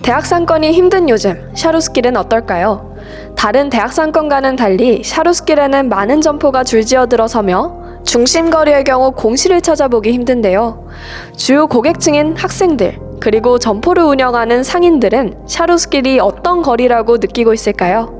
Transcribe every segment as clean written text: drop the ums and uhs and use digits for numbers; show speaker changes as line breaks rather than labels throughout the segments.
대학 상권이 힘든 요즘, 샤루스길은 어떨까요? 다른 대학 상권과는 달리 샤루스길에는 많은 점포가 줄지어 들어서며 중심거리의 경우 공실을 찾아보기 힘든데요. 주요 고객층인 학생들, 그리고 점포를 운영하는 상인들은 샤루스길이 어떤 거리라고 느끼고 있을까요?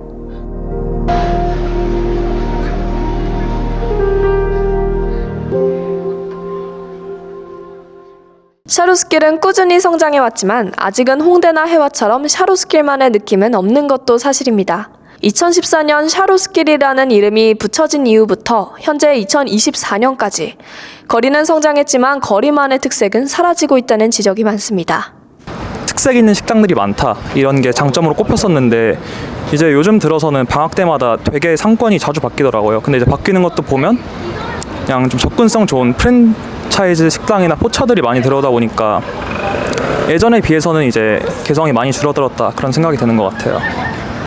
샤루스길은 꾸준히 성장해왔지만 아직은 홍대나 해화처럼 샤루스길만의 느낌은 없는 것도 사실입니다. 2014년 샤루스길이라는 이름이 붙여진 이후부터 현재 2024년까지 거리는 성장했지만 거리만의 특색은 사라지고 있다는 지적이 많습니다.
특색 있는 식당들이 많다, 이런 게 장점으로 꼽혔었는데 이제 요즘 들어서는 방학 때마다 되게 상권이 자주 바뀌더라고요. 근데 이제 바뀌는 것도 보면 그냥 좀 접근성 좋은 프랜차이즈 식당이나 포차들이 많이 들어오다 보니까 예전에 비해서는 이제 개성이 많이 줄어들었다, 그런 생각이 드는 것 같아요.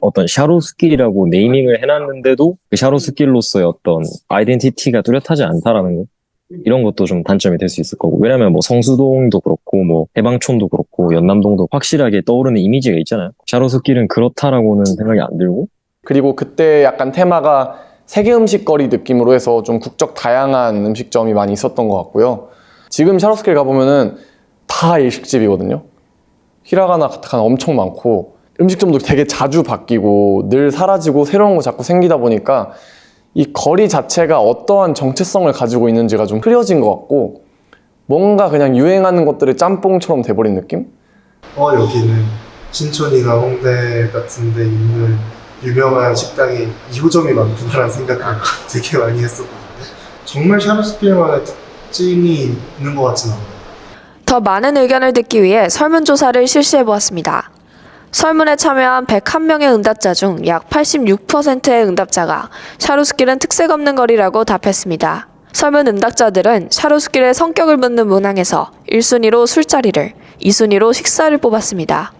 어떤 샤로스길이라고 네이밍을 해놨는데도 그 샤로스길로서의 어떤 아이덴티티가 뚜렷하지 않다라는 거, 이런 것도 좀 단점이 될 수 있을 거고. 왜냐면 뭐 성수동도 그렇고 뭐 해방촌도 그렇고 연남동도 확실하게 떠오르는 이미지가 있잖아요. 샤로스길은 그렇다라고는 생각이 안 들고.
그리고 그때 약간 테마가 세계 음식거리 느낌으로 해서 좀 국적 다양한 음식점이 많이 있었던 것 같고요. 지금 샤로스길 가보면은 다 일식집이거든요. 히라가나 가타카나 엄청 많고 음식점도 되게 자주 바뀌고 늘 사라지고 새로운 거 자꾸 생기다 보니까 이 거리 자체가 어떠한 정체성을 가지고 있는지가 좀 흐려진 것 같고 뭔가 그냥 유행하는 것들의 짬뽕처럼 돼버린 느낌?
여기는 신촌이나 홍대 같은 데 있는 유명한 식당이 2호점이 많구나라는 생각을 되게 많이 했었거든요. 정말 샤루스길만의 특징이 있는 것 같지는 않아요.
더 많은 의견을 듣기 위해 설문조사를 실시해보았습니다. 설문에 참여한 101명의 응답자 중 약 86%의 응답자가 샤루스길은 특색 없는 거리라고 답했습니다. 설문 응답자들은 샤루스길의 성격을 묻는 문항에서 1순위로 술자리를, 2순위로 식사를 뽑았습니다.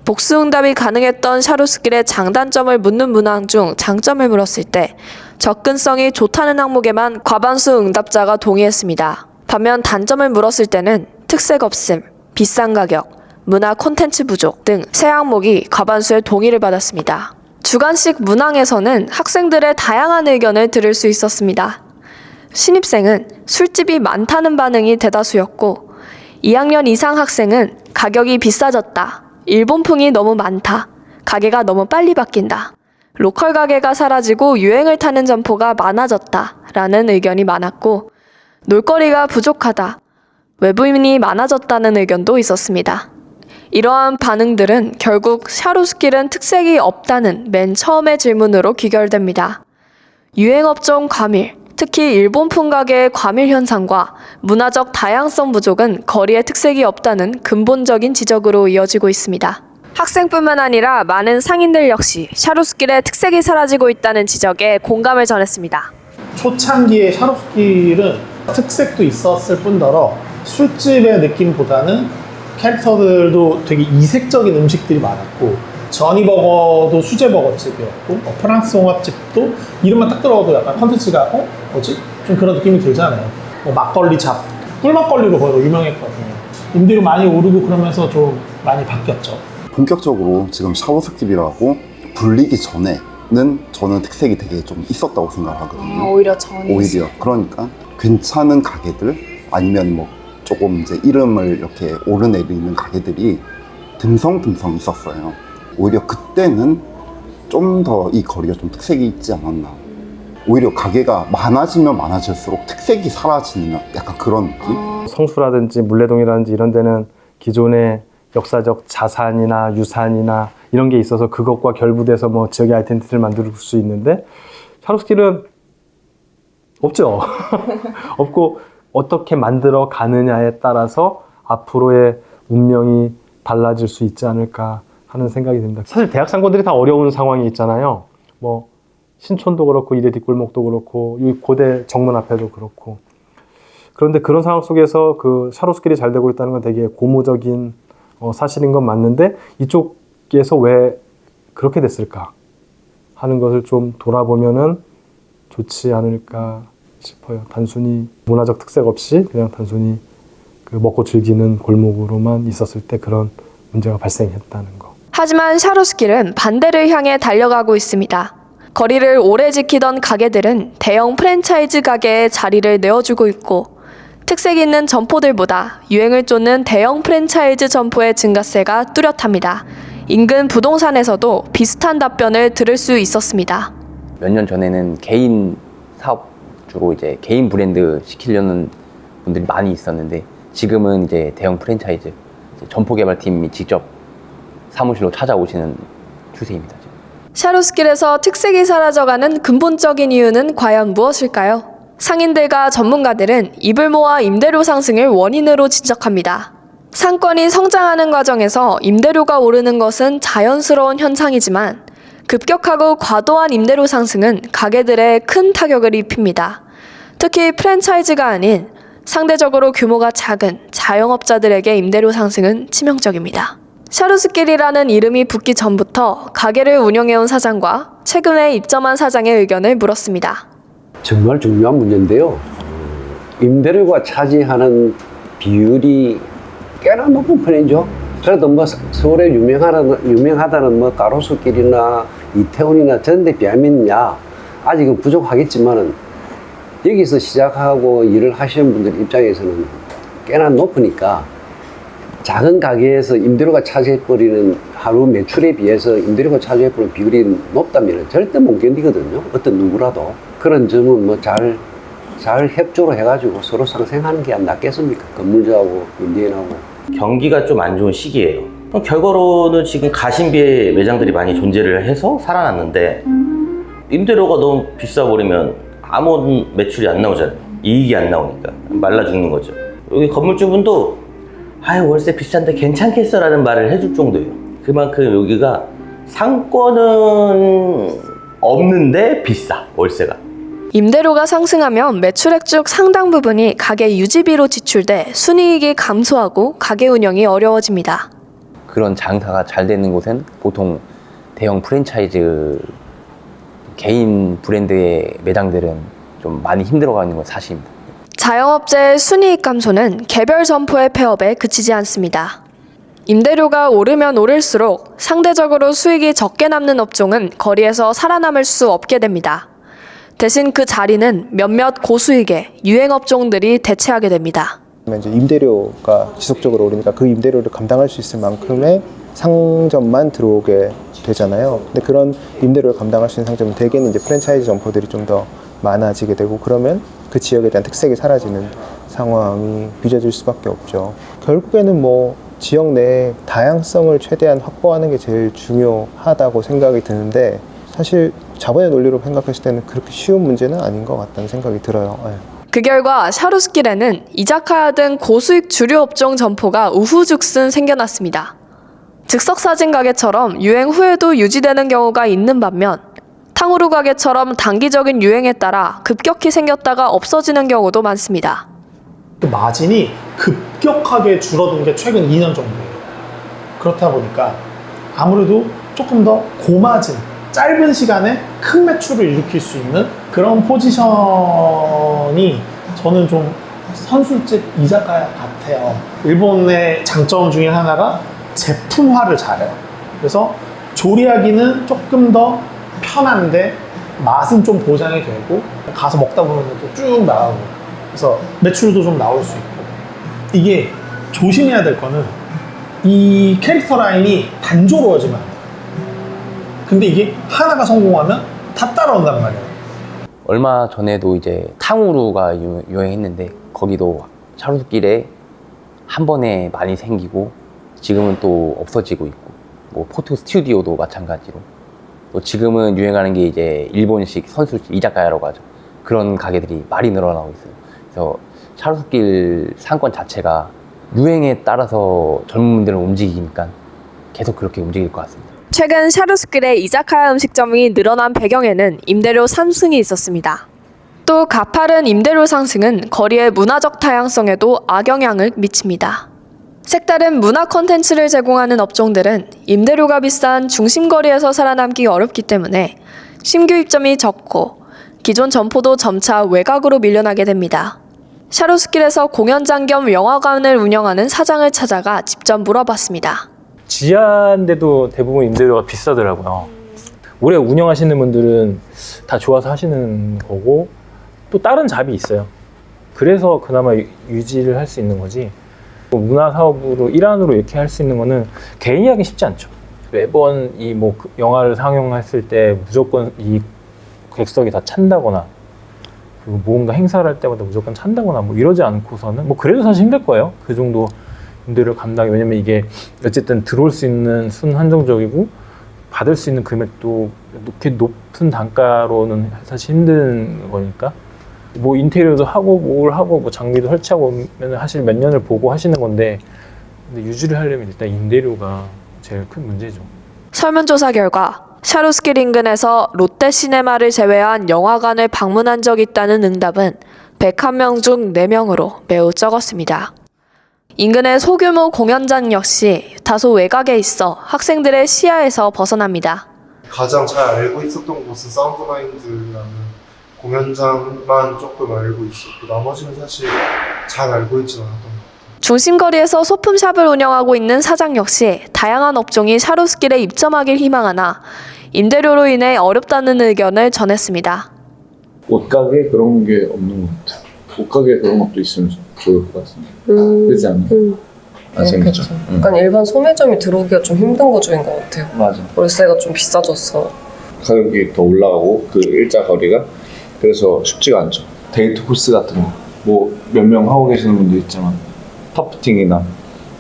복수 응답이 가능했던 샤루스길의 장단점을 묻는 문항 중 장점을 물었을 때 접근성이 좋다는 항목에만 과반수 응답자가 동의했습니다. 반면 단점을 물었을 때는 특색 없음, 비싼 가격, 문화 콘텐츠 부족 등 세 항목이 과반수의 동의를 받았습니다. 주간식 문항에서는 학생들의 다양한 의견을 들을 수 있었습니다. 신입생은 술집이 많다는 반응이 대다수였고 2학년 이상 학생은 가격이 비싸졌다, 일본풍이 너무 많다, 가게가 너무 빨리 바뀐다, 로컬 가게가 사라지고 유행을 타는 점포가 많아졌다 라는 의견이 많았고 놀거리가 부족하다, 외부인이 많아졌다는 의견도 있었습니다. 이러한 반응들은 결국 샤루스길은 특색이 없다는 맨 처음의 질문으로 귀결됩니다. 유행업종 과밀, 특히 일본풍 가게의 과밀 현상과 문화적 다양성 부족은 거리에 특색이 없다는 근본적인 지적으로 이어지고 있습니다. 학생뿐만 아니라 많은 상인들 역시 샤루스길의 특색이 사라지고 있다는 지적에 공감을 전했습니다.
초창기의 샤루스길은 특색도 있었을 뿐더러 술집의 느낌보다는 캐릭터들도 되게 이색적인 음식들이 많았고 저니버거도 수제버거집이었고 프랑스 홍합집도 이름만 딱 들어도 약간 컨텐츠가 뭐지? 좀 그런 느낌이 들잖아요. 막걸리 잡, 꿀막걸리로 거의 유명했거든요. 임대료 많이 오르고 그러면서 좀 많이 바뀌었죠.
본격적으로 지금 샤워스길이라고 불리기 전에는 저는 특색이 되게 좀 있었다고 생각하거든요.
오히려 전이.
오히려 그러니까 괜찮은 가게들 아니면 뭐 조금 이제 이름을 이렇게 오르내리는 가게들이 듬성듬성 있었어요. 오히려 그때는 좀 더 이 거리가 좀 특색이 있지 않았나. 오히려 가게가 많아지면 많아질수록 특색이 사라지는 약간 그런 느낌?
성수라든지 물레동이라든지 이런 데는 기존의 역사적 자산이나 유산이나 이런 게 있어서 그것과 결부돼서 뭐 지역의 아이덴티티를 만들 수 있는데 샤루스길은 없죠. 없고 어떻게 만들어 가느냐에 따라서 앞으로의 운명이 달라질 수 있지 않을까 하는 생각이 듭니다. 사실 대학 상권들이 다 어려운 상황이 있잖아요. 뭐 신촌도 그렇고 이대 뒷골목도 그렇고 이 고대 정문 앞에도 그렇고. 그런데 그런 상황 속에서 그 샤루스길이 잘 되고 있다는 건 되게 고무적인 사실인 건 맞는데 이쪽에서 왜 그렇게 됐을까 하는 것을 좀 돌아보면은 좋지 않을까 싶어요. 단순히 문화적 특색 없이 그냥 단순히 그 먹고 즐기는 골목으로만 있었을 때 그런 문제가 발생했다는 거.
하지만 샤로스길은 반대를 향해 달려가고 있습니다. 거리를 오래 지키던 가게들은 대형 프랜차이즈 가게에 자리를 내어주고 있고 특색 있는 점포들보다 유행을 쫓는 대형 프랜차이즈 점포의 증가세가 뚜렷합니다. 인근 부동산에서도 비슷한 답변을 들을 수 있었습니다.
몇 년 전에는 개인 사업 주로 이제 개인 브랜드 시키려는 분들이 많이 있었는데 지금은 이제 대형 프랜차이즈 이제 점포 개발팀이 직접 사무실로 찾아오시는 추세입니다.
샤로스길에서 특색이 사라져가는 근본적인 이유는 과연 무엇일까요? 상인들과 전문가들은 입을 모아 임대료 상승을 원인으로 지적합니다. 상권이 성장하는 과정에서 임대료가 오르는 것은 자연스러운 현상이지만 급격하고 과도한 임대료 상승은 가게들에 큰 타격을 입힙니다. 특히 프랜차이즈가 아닌 상대적으로 규모가 작은 자영업자들에게 임대료 상승은 치명적입니다. 샤로스길이라는 이름이 붙기 전부터 가게를 운영해온 사장과 최근에 입점한 사장의 의견을 물었습니다.
정말 중요한 문제인데요. 임대료가 차지하는 비율이 꽤나 높은 편이죠. 그래도 뭐 서울에 유명하다는 뭐 가로수길이나 이태원이나 저런 데 비하면야 아직은 부족하겠지만은 여기서 시작하고 일을 하시는 분들 입장에서는 꽤나 높으니까 작은 가게에서 임대료가 차지해버리는 하루 매출에 비해서 임대료가 차지해버리는 비율이 높다면 절대 못 견디거든요. 어떤 누구라도. 그런 점은 뭐 잘 협조로 해가지고 서로 상생하는 게 안 낫겠습니까? 건물주하고 임대인하고.
경기가 좀 안 좋은 시기예요. 결과로는 지금 가심비의 매장들이 많이 존재를 해서 살아났는데 임대료가 너무 비싸버리면 아무 매출이 안 나오잖아요. 이익이 안 나오니까 말라 죽는 거죠. 여기 건물주분도 아유 월세 비싼데 괜찮겠어 라는 말을 해줄 정도예요. 그만큼 여기가 상권은 없는데 비싸 월세가.
임대료가 상승하면 매출액 중 상당 부분이 가게 유지비로 지출돼 순이익이 감소하고 가게 운영이 어려워집니다.
그런 장사가 잘 되는 곳은 보통 대형 프랜차이즈 개인 브랜드의 매장들은 좀 많이 힘들어가는 건 사실입니다.
자영업자의 순이익 감소는 개별 점포의 폐업에 그치지 않습니다. 임대료가 오르면 오를수록 상대적으로 수익이 적게 남는 업종은 거리에서 살아남을 수 없게 됩니다. 대신 그 자리는 몇몇 고수익의 유행 업종들이 대체하게 됩니다.
이제 임대료가 지속적으로 오르니까 그 임대료를 감당할 수 있을 만큼의 상점만 들어오게 되잖아요. 근데 그런 임대료를 감당할 수 있는 상점은 대개는 이제 프랜차이즈 점포들이 좀 더 많아지게 되고 그러면 그 지역에 대한 특색이 사라지는 상황이 빚어질 수밖에 없죠. 결국에는 뭐 지역 내 다양성을 최대한 확보하는 게 제일 중요하다고 생각이 드는데 사실 자본의 논리로 생각했을 때는 그렇게 쉬운 문제는 아닌 것 같다는 생각이 들어요. 네.
그 결과 샤로스길에는 이자카야 등 고수익 주류 업종 점포가 우후죽순 생겨났습니다. 즉석사진 가게처럼 유행 후에도 유지되는 경우가 있는 반면 탕후루 가게처럼 단기적인 유행에 따라 급격히 생겼다가 없어지는 경우도 많습니다.
그 마진이 급격하게 줄어든 게 최근 2년 정도예요. 그렇다 보니까 아무래도 조금 더 고마진, 짧은 시간에 큰 매출을 일으킬 수 있는 그런 포지션이 저는 좀 선술집 이자카야 같아요. 일본의 장점 중에 하나가 제품화를 잘해요. 그래서 조리하기는 조금 더 편한데 맛은 좀 보장이 되고 가서 먹다 보면 또 쭉 나오고 그래서 매출도 좀 나올 수 있고 이게 조심해야 될 거는 이 캐릭터 라인이 단조로워지면 안 돼요. 근데 이게 하나가 성공하면 다 따라온단 말이에요.
얼마 전에도 이제 탕후루가 유행했는데 거기도 샤로스길에 한 번에 많이 생기고 지금은 또 없어지고 있고 뭐 포토 스튜디오도 마찬가지로 또 지금은 유행하는 게 이제 일본식 선술집 이자카야라고 하죠. 그런 가게들이 많이 늘어나고 있어요. 그래서 샤로스길 상권 자체가 유행에 따라서 젊은 분들을 움직이니까 계속 그렇게 움직일 것 같습니다.
최근 샤로스길의 이자카야 음식점이 늘어난 배경에는 임대료 상승이 있었습니다. 또 가파른 임대료 상승은 거리의 문화적 다양성에도 악영향을 미칩니다. 색다른 문화 콘텐츠를 제공하는 업종들은 임대료가 비싼 중심거리에서 살아남기 어렵기 때문에 신규 입점이 적고 기존 점포도 점차 외곽으로 밀려나게 됩니다. 샤로스길에서 공연장 겸 영화관을 운영하는 사장을 찾아가 직접 물어봤습니다.
지하인데도 대부분 임대료가 비싸더라고요. 오래 운영하시는 분들은 다 좋아서 하시는 거고 또 다른 잡이 있어요. 그래서 그나마 유지를 할 수 있는 거지. 문화사업으로 일환으로 이렇게 할 수 있는 거는 개인이 하기 쉽지 않죠. 매번 이 뭐 영화를 상영했을 때 무조건 이 객석이 다 찬다거나 그리고 뭔가 행사를 할 때마다 무조건 찬다거나 뭐 이러지 않고서는 뭐 그래도 사실 힘들 거예요. 그 정도 임대료 감당이. 왜냐면 이게 어쨌든 들어올 수 있는 수는 한정적이고 받을 수 있는 금액도 그렇게 높은 단가로는 사실 힘든 거니까 뭐 인테리어도 하고 뭘 하고 뭐 장비도 설치하고 면 사실 몇 년을 보고 하시는 건데 근데 유지를 하려면 일단 임대료가 제일 큰 문제죠.
설문조사 결과 샤루스길 인근에서 롯데시네마를 제외한 영화관을 방문한 적이 있다는 응답은 101명 중 4명으로 매우 적었습니다. 인근의 소규모 공연장 역시 다소 외곽에 있어 학생들의 시야에서 벗어납니다.
가장 잘 알고 있었던 곳은 사운드마인드라는 공연장만 조금 알고 있었고 나머지는 사실 잘 알고 있지는 않았던 것 같아요.
중심거리에서 소품샵을 운영하고 있는 사장 역시 다양한 업종이 샤루스길에 입점하길 희망하나 임대료로 인해 어렵다는 의견을 전했습니다.
옷가게 그런 게 없는 것 같아요. 옷가게 그런 것도 있으면 좋을 것 같습니다. 그렇지 않아요? 아, 재밌죠.
약간 일반 소매점이 들어오기가 좀 힘든 구조인 것 같아요.
맞아.
월세가 좀 비싸졌어.
가격이 더 올라가고 그 일자 거리가 그래서 쉽지가 않죠. 데이트 코스 같은 거 뭐 몇 명 하고 계시는 분도 있지만 타프팅이나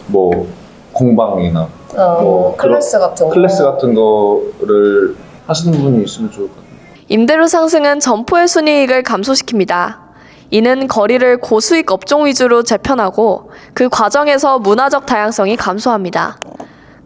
뭐 공방이나 뭐
클래스 같은 거.
클래스 같은 거를 하시는 분이 있으면 좋을 것 같아요.
임대료 상승은 점포의 순이익을 감소시킵니다. 이는 거리를 고수익 업종 위주로 재편하고 그 과정에서 문화적 다양성이 감소합니다.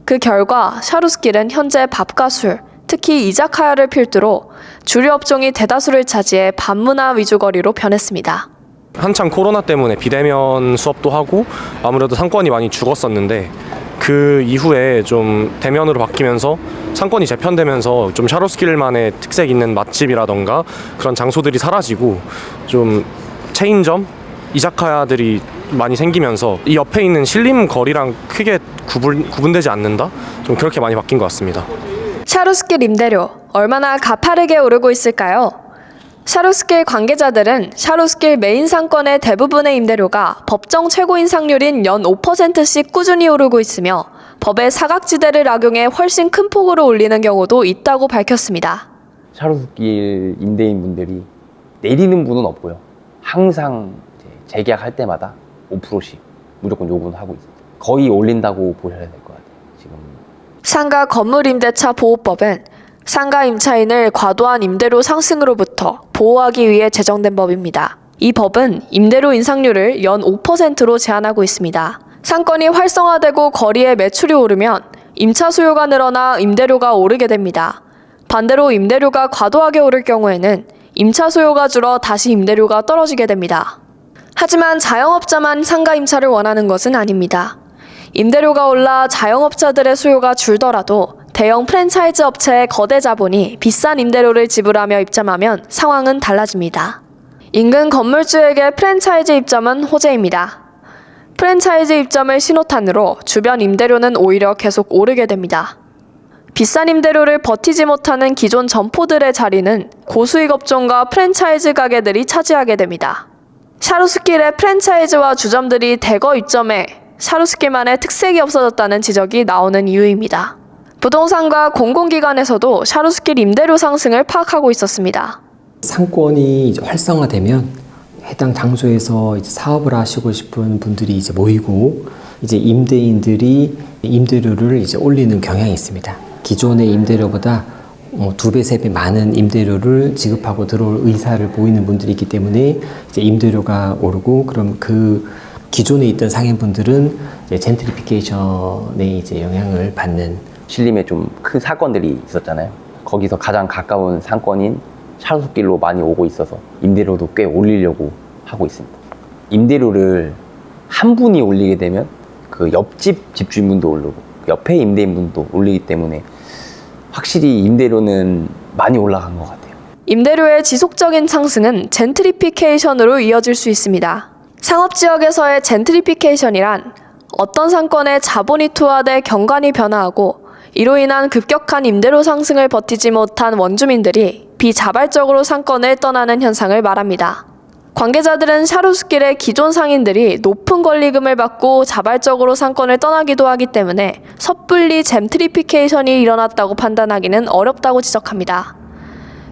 그 결과 샤루스길은 현재 밥과 술, 특히 이자카야를 필두로 주류 업종이 대다수를 차지해 반문화 위주 거리로 변했습니다.
한창 코로나 때문에 비대면 수업도 하고 아무래도 상권이 많이 죽었었는데 그 이후에 좀 대면으로 바뀌면서 상권이 재편되면서 좀 샤루스길만의 특색 있는 맛집이라던가 그런 장소들이 사라지고 좀 체인점, 이자카야들이 많이 생기면서 이 옆에 있는 신림 거리랑 크게 구분되지 않는다? 좀 그렇게 많이 바뀐 것 같습니다.
샤루스길 임대료 얼마나 가파르게 오르고 있을까요? 샤루스길 관계자들은 샤루스길 메인 상권의 대부분의 임대료가 법정 최고 인상률인 연 5%씩 꾸준히 오르고 있으며 법의 사각지대를 악용해 훨씬 큰 폭으로 올리는 경우도 있다고 밝혔습니다.
샤루스길 임대인분들이 내리는 분은 없고요. 항상 재계약할 때마다 5%씩 무조건 요구는 하고 있습니다. 거의 올린다고 보셔야 될 것 같아요. 지금
상가 건물임대차 보호법은 상가 임차인을 과도한 임대료 상승으로부터 보호하기 위해 제정된 법입니다. 이 법은 임대료 인상률을 연 5%로 제한하고 있습니다. 상권이 활성화되고 거리의 매출이 오르면 임차 수요가 늘어나 임대료가 오르게 됩니다. 반대로 임대료가 과도하게 오를 경우에는 임차 수요가 줄어 다시 임대료가 떨어지게 됩니다. 하지만 자영업자만 상가 임차를 원하는 것은 아닙니다. 임대료가 올라 자영업자들의 수요가 줄더라도 대형 프랜차이즈 업체의 거대 자본이 비싼 임대료를 지불하며 입점하면 상황은 달라집니다. 인근 건물주에게 프랜차이즈 입점은 호재입니다. 프랜차이즈 입점을 신호탄으로 주변 임대료는 오히려 계속 오르게 됩니다. 비싼 임대료를 버티지 못하는 기존 점포들의 자리는 고수익 업종과 프랜차이즈 가게들이 차지하게 됩니다. 샤루스길의 프랜차이즈와 주점들이 대거 입점해 샤루스길만의 특색이 없어졌다는 지적이 나오는 이유입니다. 부동산과 공공기관에서도 샤루스길 임대료 상승을 파악하고 있었습니다.
상권이 이제 활성화되면 해당 장소에서 이제 사업을 하시고 싶은 분들이 이제 모이고 이제 임대인들이 임대료를 이제 올리는 경향이 있습니다. 기존의 임대료보다 2배, 3배 많은 임대료를 지급하고 들어올 의사를 보이는 분들이 있기 때문에 이제 임대료가 오르고 그럼 그 기존에 있던 상인분들은 이제 젠트리피케이션에 이제 영향을 받는
신림에 좀 큰 사건들이 있었잖아요. 거기서 가장 가까운 상권인 샤루스길로 많이 오고 있어서 임대료도 꽤 올리려고 하고 있습니다. 임대료를 한 분이 올리게 되면 그 옆집 집주인분도 오르고 옆에 임대인분도 올리기 때문에 확실히 임대료는 많이 올라간 것 같아요.
임대료의 지속적인 상승은 젠트리피케이션으로 이어질 수 있습니다. 상업지역에서의 젠트리피케이션이란 어떤 상권에 자본이 투하돼 경관이 변화하고 이로 인한 급격한 임대료 상승을 버티지 못한 원주민들이 비자발적으로 상권을 떠나는 현상을 말합니다. 관계자들은 샤루스길의 기존 상인들이 높은 권리금을 받고 자발적으로 상권을 떠나기도 하기 때문에 섣불리 젠트리피케이션이 일어났다고 판단하기는 어렵다고 지적합니다.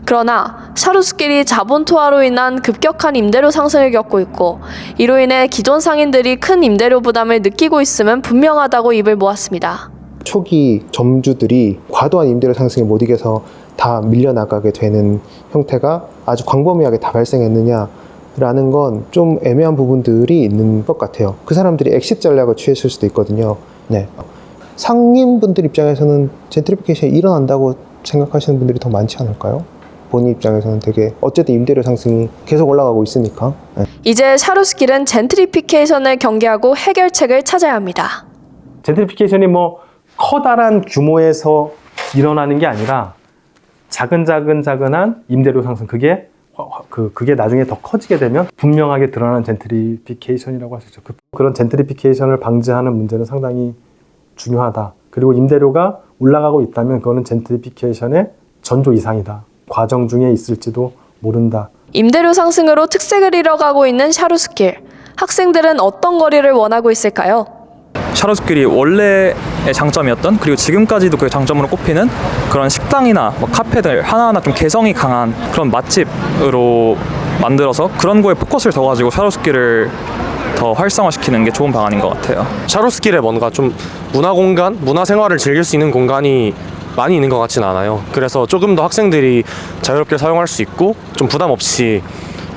그러나 샤루스길이 자본 투하로 인한 급격한 임대료 상승을 겪고 있고 이로 인해 기존 상인들이 큰 임대료 부담을 느끼고 있음은 분명하다고 입을 모았습니다.
초기 점주들이 과도한 임대료 상승에 못 이겨서 다 밀려나가게 되는 형태가 아주 광범위하게 다 발생했느냐라는 건 좀 애매한 부분들이 있는 것 같아요. 그 사람들이 엑시트 전략을 취했을 수도 있거든요. 네. 상인분들 입장에서는 젠트리피케이션이 일어난다고 생각하시는 분들이 더 많지 않을까요? 본인 입장에서는 되게 어쨌든 임대료 상승이 계속 올라가고 있으니까. 네.
이제 샤루스길은 젠트리피케이션을 경계하고 해결책을 찾아야 합니다.
젠트리피케이션이 뭐 커다란 규모에서 일어나는 게 아니라 작은한 임대료 상승, 그게 나중에 더 커지게 되면 분명하게 드러나는 젠트리피케이션이라고 할 수 있죠. 그런 젠트리피케이션을 방지하는 문제는 상당히 중요하다. 그리고 임대료가 올라가고 있다면 그거는 젠트리피케이션의 전조 이상이다. 과정 중에 있을지도 모른다.
임대료 상승으로 특색을 잃어가고 있는 샤루스길. 학생들은 어떤 거리를 원하고 있을까요?
샤루스길이 원래의 장점이었던, 그리고 지금까지도 그 장점으로 꼽히는 그런 식당이나 뭐 카페들 하나하나 좀 개성이 강한 그런 맛집으로 만들어서 그런 거에 포커스를 더 가지고 샤루스길을 더 활성화시키는 게 좋은 방안인 것 같아요.
샤루스길에 뭔가 좀 문화 공간, 문화 생활을 즐길 수 있는 공간이 많이 있는 것 같지는 않아요. 그래서 조금 더 학생들이 자유롭게 사용할 수 있고 좀 부담 없이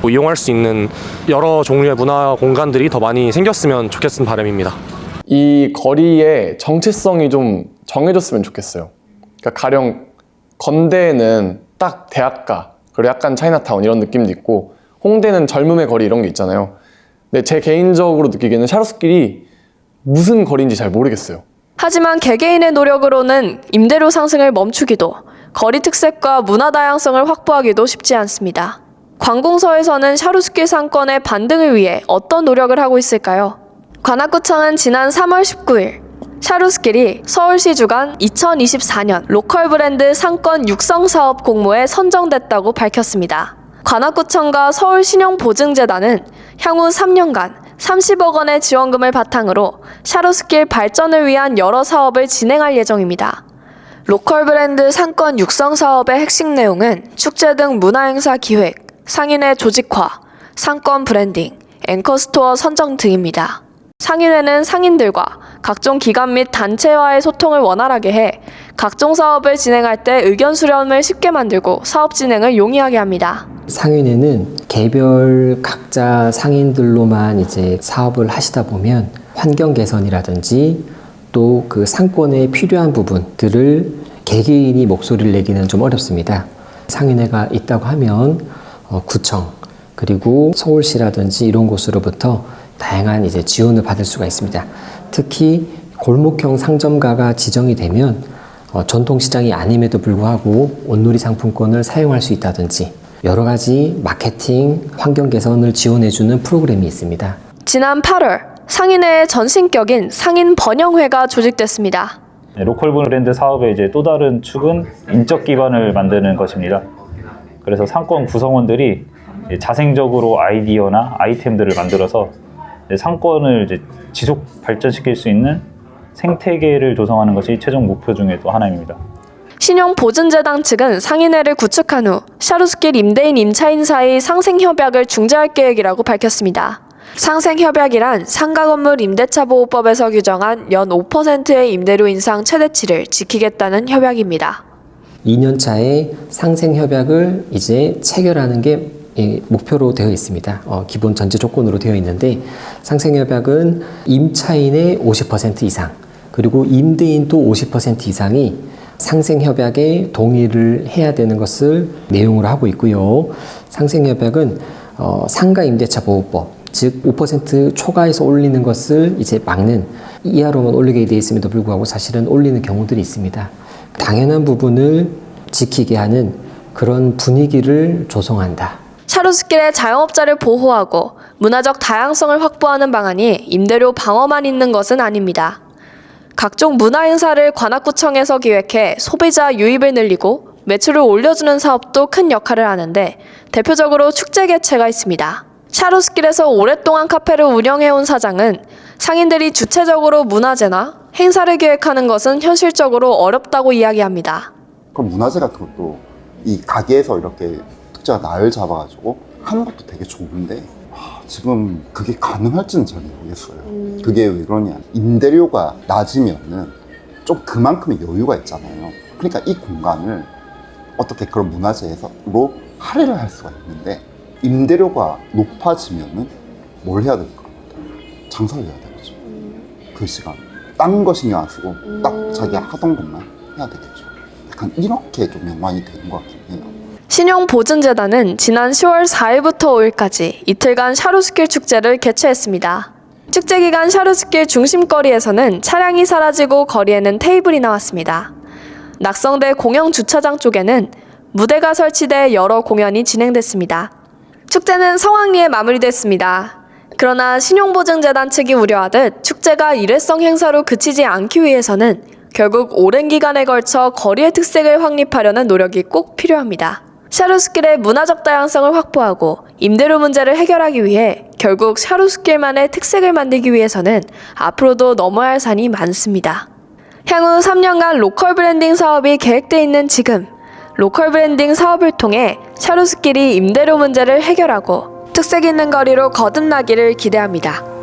뭐 이용할 수 있는 여러 종류의 문화 공간들이 더 많이 생겼으면 좋겠는 바람입니다.
이 거리의 정체성이 좀 정해졌으면 좋겠어요. 그러니까 가령 건대는 딱 대학가, 그리고 약간 차이나타운 이런 느낌도 있고, 홍대는 젊음의 거리 이런 게 있잖아요. 근데 제 개인적으로 느끼기에는 샤루스길이 무슨 거리인지 잘 모르겠어요.
하지만 개개인의 노력으로는 임대료 상승을 멈추기도, 거리 특색과 문화 다양성을 확보하기도 쉽지 않습니다. 관공서에서는 샤루스길 상권의 반등을 위해 어떤 노력을 하고 있을까요? 관악구청은 지난 3월 19일 샤루스길이 서울시 주관 2024년 로컬 브랜드 상권 육성 사업 공모에 선정됐다고 밝혔습니다. 관악구청과 서울신용보증재단은 향후 3년간 30억 원의 지원금을 바탕으로 샤루스길 발전을 위한 여러 사업을 진행할 예정입니다. 로컬 브랜드 상권 육성 사업의 핵심 내용은 축제 등 문화행사 기획, 상인회 조직화, 상권 브랜딩, 앵커스토어 선정 등입니다. 상인회는 상인들과 각종 기관 및 단체와의 소통을 원활하게 해 각종 사업을 진행할 때 의견 수렴을 쉽게 만들고 사업 진행을 용이하게 합니다.
상인회는 개별 각자 상인들로만 이제 사업을 하시다 보면 환경 개선이라든지 또 그 상권에 필요한 부분들을 개개인이 목소리를 내기는 좀 어렵습니다. 상인회가 있다고 하면 구청 그리고 서울시라든지 이런 곳으로부터 다양한 이제 지원을 받을 수가 있습니다. 특히 골목형 상점가가 지정이 되면 전통시장이 아님에도 불구하고 온누리 상품권을 사용할 수 있다든지 여러 가지 마케팅, 환경 개선을 지원해주는 프로그램이 있습니다.
지난 8월 상인회의 전신격인 상인 번영회가 조직됐습니다.
로컬 브랜드 사업의 이제 또 다른 축은 인적 기반을 만드는 것입니다. 그래서 상권 구성원들이 자생적으로 아이디어나 아이템들을 만들어서 상권을 이제 지속 발전시킬 수 있는 생태계를 조성하는 것이 최종 목표 중에 또 하나입니다.
신용보증재단 측은 상인회를 구축한 후 샤루스길 임대인 임차인 사이 상생협약을 중재할 계획이라고 밝혔습니다. 상생협약이란 상가건물 임대차보호법에서 규정한 연 5%의 임대료 인상 최대치를 지키겠다는 협약입니다.
2년차에 상생협약을 이제 체결하는 게 목표로 되어 있습니다. 기본 전제 조건으로 되어 있는데 상생협약은 임차인의 50% 이상 그리고 임대인도 50% 이상이 상생협약에 동의를 해야 되는 것을 내용으로 하고 있고요. 상생협약은 상가임대차보호법 즉 5% 초과해서 올리는 것을 이제 막는 이하로만 올리게 되어 있음에도 불구하고 사실은 올리는 경우들이 있습니다. 당연한 부분을 지키게 하는 그런 분위기를 조성한다.
샤루스길의 자영업자를 보호하고 문화적 다양성을 확보하는 방안이 임대료 방어만 있는 것은 아닙니다. 각종 문화 행사를 관악구청에서 기획해 소비자 유입을 늘리고 매출을 올려주는 사업도 큰 역할을 하는데 대표적으로 축제 개최가 있습니다. 샤루스길에서 오랫동안 카페를 운영해온 사장은 상인들이 주체적으로 문화제나 행사를 기획하는 것은 현실적으로 어렵다고 이야기합니다.
그럼 문화제 같은 것도 이 가게에서 이렇게 특정 날 잡아가지고 하는 것도 되게 좋은데 지금 그게 가능할지는 잘 모르겠어요. 그게 왜 그러냐, 임대료가 낮으면은 좀 그만큼의 여유가 있잖아요. 그러니까 이 공간을 어떻게 그런 문화재로 할애를 할 수가 있는데 임대료가 높아지면은 뭘 해야 될까? 장사를 해야 되겠죠. 그 시간 딴 거 신경 안 쓰고 딱 자기가 하던 것만 해야 되겠죠. 약간 이렇게 좀 연관이 되는 것 같긴 해요.
신용보증재단은 지난 10월 4일부터 5일까지 이틀간 샤루스길 축제를 개최했습니다. 축제 기간 샤루스길 중심거리에서는 차량이 사라지고 거리에는 테이블이 나왔습니다. 낙성대 공영주차장 쪽에는 무대가 설치돼 여러 공연이 진행됐습니다. 축제는 성황리에 마무리됐습니다. 그러나 신용보증재단 측이 우려하듯 축제가 일회성 행사로 그치지 않기 위해서는 결국 오랜 기간에 걸쳐 거리의 특색을 확립하려는 노력이 꼭 필요합니다. 샤루스길의 문화적 다양성을 확보하고 임대료 문제를 해결하기 위해 결국 샤루스길만의 특색을 만들기 위해서는 앞으로도 넘어야 할 산이 많습니다. 향후 3년간 로컬 브랜딩 사업이 계획돼 있는 지금, 로컬 브랜딩 사업을 통해 샤루스길이 임대료 문제를 해결하고 특색 있는 거리로 거듭나기를 기대합니다.